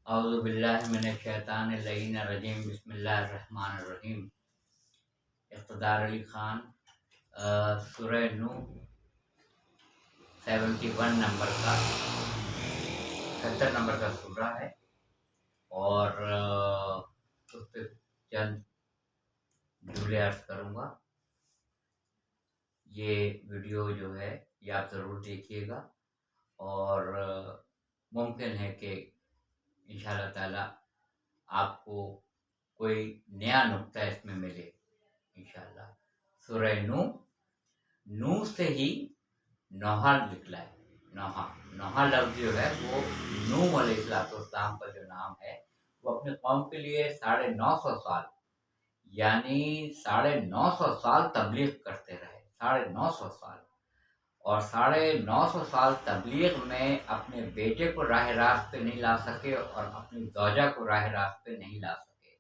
اعوذ باللہ من الشیطان اللعین الرجیم بسم اللہ الرحمن الرحیم۔ اقتدار علی خان سورہ نو 71 نمبر کا 70 نمبر کا سورہ ہے، اور اس پہ چند جملے عرض کروں گا۔ یہ ویڈیو جو ہے یہ آپ ضرور دیکھیے گا، اور ممکن ہے کہ انشاءاللہ تعالی آپ کو کوئی نیا نقطہ اس میں ملے انشاءاللہ۔ سورہ نو سے ہی نوحہ نکلا ہے۔ نوحہ لفظ جو ہے وہ نوح علیہ السلام کا جو نام ہے، وہ اپنے قوم کے لیے 950 سال یعنی 950 سال تبلیغ کرتے رہے۔ 950 سال، اور 950 سال تبلیغ میں اپنے بیٹے کو راہ راست پہ نہیں لا سکے، اور اپنی زوجہ کو راہ راست پہ نہیں لا سکے۔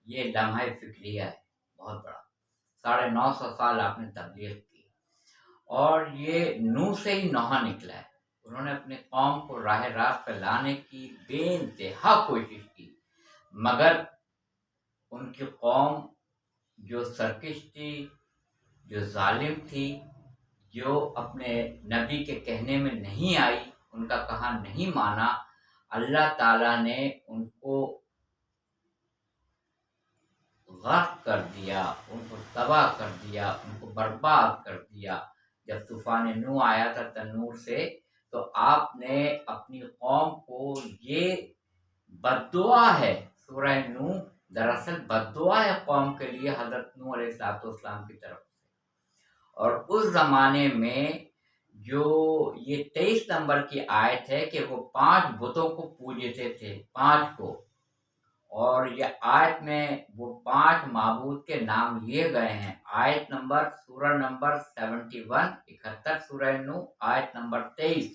یہ لمحہ فکریہ ہے بہت بڑا۔ 950 سال آپ نے تبلیغ کی، اور یہ نوح سے ہی نوحہ نکلا ہے۔ انہوں نے اپنی قوم کو راہ راست پہ لانے کی بے انتہا کوشش کی، مگر ان کی قوم جو سرکش تھی، جو ظالم تھی، جو اپنے نبی کے کہنے میں نہیں آئی، ان کا کہا نہیں مانا، اللہ تعالیٰ نے ان کو غرق کر دیا، ان کو تباہ کر دیا، ان کو برباد کر دیا۔ جب طوفان نوح آیا تھا تنور سے، تو آپ نے اپنی قوم کو یہ بد دعا ہے۔ سورہ نوح دراصل بد دعا ہے قوم کے لیے حضرت نوح علیہ السلام کی طرف سے۔ اور اس زمانے میں جو یہ 23 نمبر کی آیت ہے کہ وہ 5 بتوں کو پوجتے تھے، 5 کو، اور یہ آیت میں وہ 5 معبود کے نام لیے گئے ہیں۔ آیت نمبر سورہ نمبر 71 سورہ نوح آیت نمبر 23،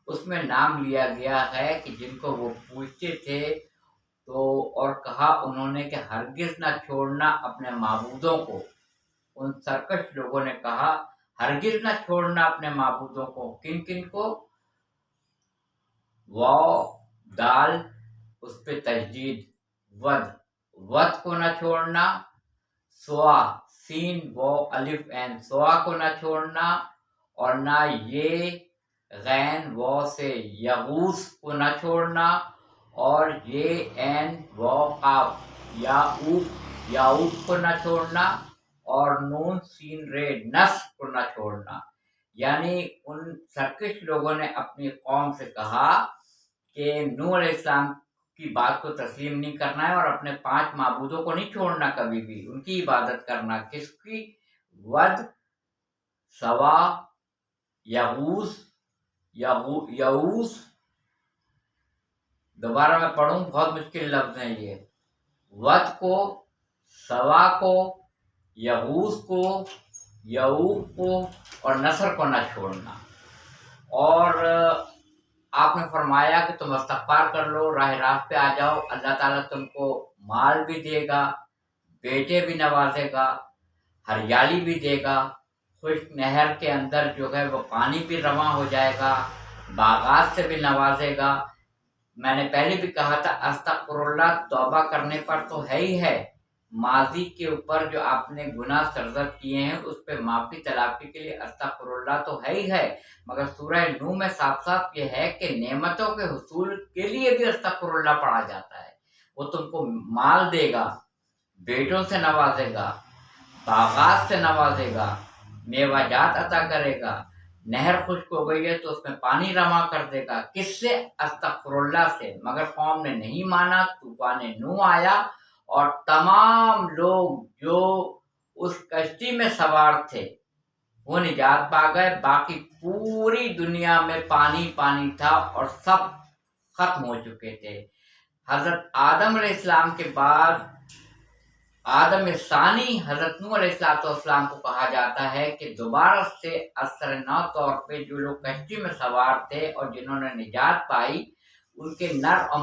اس میں نام لیا گیا ہے کہ جن کو وہ پوجتے تھے، تو اور کہا انہوں نے کہ ہرگز نہ چھوڑنا اپنے معبودوں کو۔ ان سرکش لوگوں نے کہا ہرگز نہ چھوڑنا اپنے معبودوں کو۔ کن کن کو؟ واو دال اس پہ تجدید، ود کو نہ چھوڑنا، سوا سین واو الف عین سوا کو نہ چھوڑنا، اور نہ یہ غین واو سے یغوث کو نہ چھوڑنا، اور یہ عین واو قاف یعوق کو نہ چھوڑنا، اور نون سین رے نس کو نہ چھوڑنا۔ یعنی ان سرکش لوگوں نے اپنی قوم سے کہا کہ نوح علیہ السلام کی بات کو تسلیم نہیں کرنا ہے، اور اپنے 5 معبودوں کو نہیں چھوڑنا کبھی بھی، ان کی عبادت کرنا۔ کس کی؟ ود، سوا، یغوث، یعوث، دوبارہ میں پڑھوں، بہت مشکل لفظ ہیں یہ۔ ود کو، سوا کو، یغوث کو، یعوق کو، اور نصر کو نہ چھوڑنا۔ اور آپ نے فرمایا کہ تم استغفار کر لو، راہ راست پہ آ جاؤ، اللہ تعالیٰ تم کو مال بھی دے گا، بیٹے بھی نوازے گا، ہریالی بھی دے گا، خشک نہر کے اندر جو ہے وہ پانی بھی رواں ہو جائے گا، باغات سے بھی نوازے گا۔ میں نے پہلے بھی کہا تھا استغفر اللہ توبہ کرنے پر تو ہے ہی ہے، ماضی کے اوپر جو آپ نے گناہ سرزد کیے ہیں اس پہ معافی تلافی کے لیے استغفر اللہ تو ہے ہی ہے، مگر سورہ نوح میں صاف صاف یہ ہے کہ نعمتوں کے حصول کے لیے بھی استغفر اللہ پڑھا جاتا ہے۔ وہ تم کو مال دے گا، بیٹوں سے نوازے گا، باغات سے نوازے گا، میوہ جات عطا کرے گا، نہر خشک ہو گئی ہے تو اس میں پانی رواں کر دے گا۔ کس سے؟ استغفر اللہ سے۔ مگر قوم نے نہیں مانا، طوفان نوح آیا، اور تمام لوگ جو اس کشتی میں سوار تھے وہ نجات پا گئے، باقی پوری دنیا میں پانی پانی تھا اور سب ختم ہو چکے تھے۔ حضرت آدم علیہ السلام کے بعد آدم ثانی حضرت نوح علیہ السلام کو کہا جاتا ہے کہ دوبارہ سے اثر نو طور پہ جو لوگ کشتی میں سوار تھے اور جنہوں نے نجات پائی، ان کے نر اور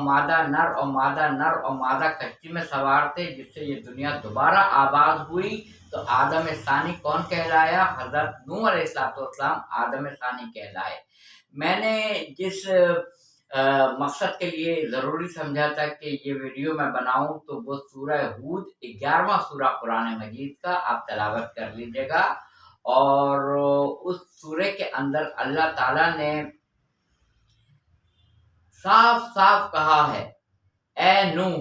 مادہ کشتی میں سوار تھے، جس سے یہ دنیا دوبارہ آباد ہوئی۔ تو آدم ثانی کون کہلایا؟ حضرت نوح علیہ السلام آدم ثانی کہلائے۔ میں نے جس مقصد کے لیے ضروری سمجھا تھا کہ یہ ویڈیو میں بناؤں، تو وہ سورہ ہود 11واں سورہ قرآن مجید کا آپ تلاوت کر لیجیے گا۔ اور اس سورے کے اندر اللہ تعالیٰ نے صاف صاف کہا ہے، اے نوح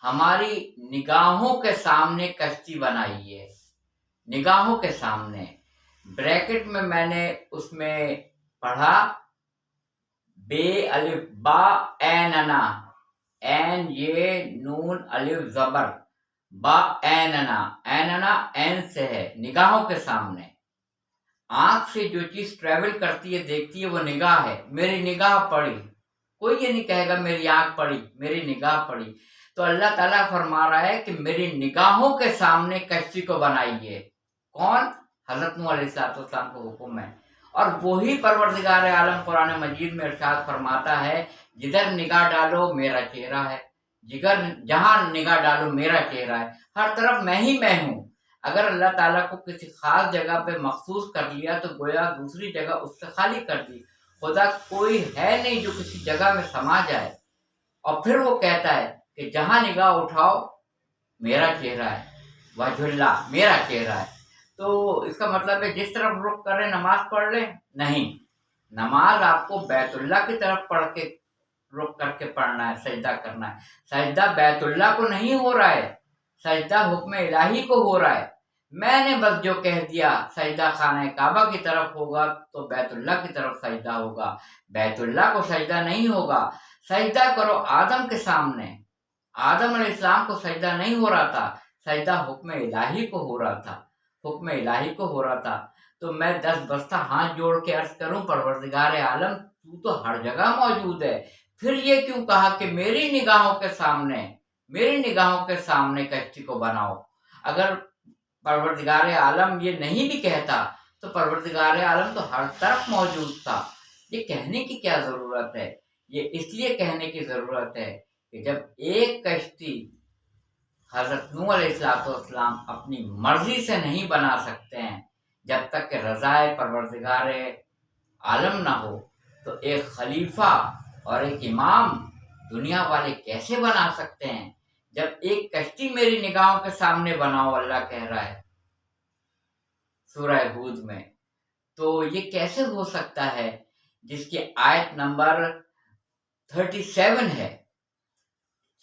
ہماری نگاہوں کے سامنے کشتی بنائیے، نگاہوں کے سامنے۔ بریکٹ میں نے اس میں پڑھا بے الف با ایننا، این یہ نون الف زبر، با ایننا، ایننا این سے ہے، نگاہوں کے سامنے۔ آنکھ سے جو چیز ٹریول کرتی ہے دیکھتی ہے وہ نگاہ ہے، میری نگاہ پڑی، کوئی یہ نہیں کہے گا میری آنکھ پڑی، میری نگاہ پڑی۔ تو اللہ تعالیٰ فرما رہا ہے کہ میری نگاہوں کے سامنے کشتی کو بنائیے۔ کون؟ حضرت نوح علیہ السلام کو حکم ہے۔ اور وہی پروردگار عالم قرآن مجید میں ارشاد فرماتا ہے جدھر نگاہ ڈالو میرا چہرہ ہے، جہاں نگاہ ڈالو میرا چہرہ ہے، ہر طرف میں ہی میں ہوں۔ اگر اللہ تعالیٰ کو کسی خاص جگہ پہ مخصوص کر لیا تو گویا دوسری جگہ اس سے خالی کر دی۔ خدا کوئی ہے نہیں جو کسی جگہ میں سما جائے۔ اور پھر وہ کہتا ہے کہ جہاں نگاہ اٹھاؤ میرا چہرہ ہے، وجہ اللہ میرا چہرہ ہے۔ تو اس کا مطلب ہے جس طرف رخ کریں نماز پڑھ لیں؟ نہیں، نماز آپ کو بیت اللہ کی طرف پڑھ کے رخ کر کے پڑھنا ہے، سجدہ کرنا ہے۔ سجدہ بیت اللہ کو نہیں ہو رہا ہے، سجدہ حکم الہی کو ہو رہا ہے۔ میں نے بس جو کہہ دیا سجدہ خانہ کعبہ کی طرف ہوگا تو بیت اللہ کی طرف سجدہ ہوگا، بیت اللہ کو سجدہ نہیں ہوگا۔ سجدہ کرو آدم کے سامنے، آدم علیہ السلام کو سجدہ نہیں ہو رہا تھا، سجدہ حکم الہی کو ہو رہا تھا، حکم الہی کو ہو رہا تھا۔ تو میں 10 بستہ ہاتھ جوڑ کے عرض کروں پروردگار عالم تو ہر جگہ موجود ہے، پھر یہ کیوں کہا کہ میری نگاہوں کے سامنے، میری نگاہوں کے سامنے کشتی کو بناؤ؟ اگر پروردگار عالم یہ نہیں بھی کہتا تو پروردگار عالم تو ہر طرف موجود تھا۔ یہ کہنے کی کیا ضرورت ہے؟ یہ اس لیے کہنے کی ضرورت ہے کہ جب ایک کشتی حضرت نوح علیہ السلام اپنی مرضی سے نہیں بنا سکتے ہیں، جب تک کہ رضائے پروردگار عالم نہ ہو، تو ایک خلیفہ اور ایک امام دنیا والے کیسے بنا سکتے ہیں؟ جب ایک کشتی میری نگاہوں کے سامنے بناؤ اللہ کہہ رہا ہے سورہ ہود میں، تو یہ کیسے ہو سکتا ہے؟ جس کی آیت نمبر 37 ہے،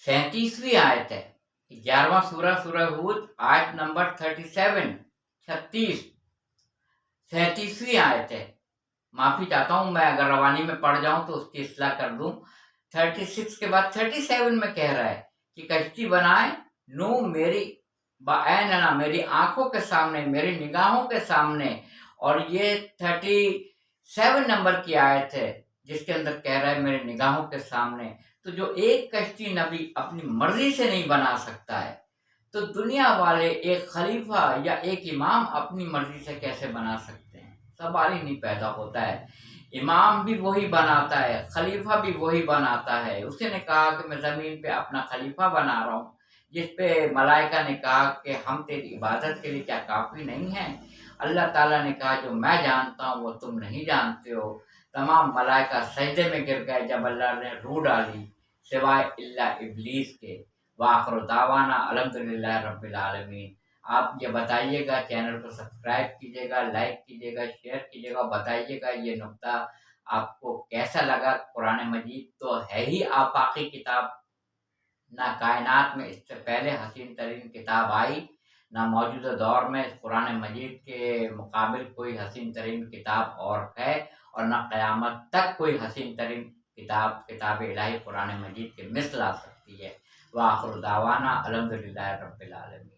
37ویں آیت ہے، 11واں سورہ ہود، آیت نمبر 37 37ویں آیت ہے۔ معافی چاہتا ہوں میں اگر روانی میں پڑ جاؤں تو اس کی اصلاح کر دوں۔ 36 کے بعد 37 میں کہہ رہا ہے کہ کشتی بنائے نو میری بعیننا، میری آنکھوں کے سامنے، میری نگاہوں کے سامنے۔ اور یہ 37 نمبر کی آیت ہے جس کے اندر کہہ رہا ہے میرے نگاہوں کے سامنے۔ تو جو ایک کشتی نبی اپنی مرضی سے نہیں بنا سکتا ہے تو دنیا والے ایک خلیفہ یا ایک امام اپنی مرضی سے کیسے بنا سکتے ہیں؟ سوال ہی نہیں پیدا ہوتا ہے۔ امام بھی وہی بناتا ہے، خلیفہ بھی وہی بناتا ہے۔ اس نے کہا کہ میں زمین پہ اپنا خلیفہ بنا رہا ہوں، جس پہ ملائکہ نے کہا کہ ہم تیری عبادت کے لیے کیا کافی نہیں ہیں؟ اللہ تعالیٰ نے کہا جو میں جانتا ہوں وہ تم نہیں جانتے ہو۔ تمام ملائکہ سجدے میں گر گئے جب اللہ نے روح ڈالی، سوائے اللہ ابلیس کے۔ وآخر دعوانا الحمدللہ رب العالمین۔ آپ یہ بتائیے گا، چینل کو سبسکرائب کیجیے گا، لائک کیجیے گا، شیئر کیجیے گا، بتائیے گا یہ نقطہ آپ کو کیسا لگا۔ قرآن مجید تو ہے ہی آفاقی کتاب، نہ کائنات میں اس سے پہلے حسین ترین کتاب آئی، نہ موجودہ دور میں قرآن مجید کے مقابل کوئی حسین ترین کتاب اور ہے، اور نہ قیامت تک کوئی حسین ترین کتاب الہی قرآن مجید کے مثل آ سکتی ہے۔ وآخر دعوانا الحمدللہ رب العالمین۔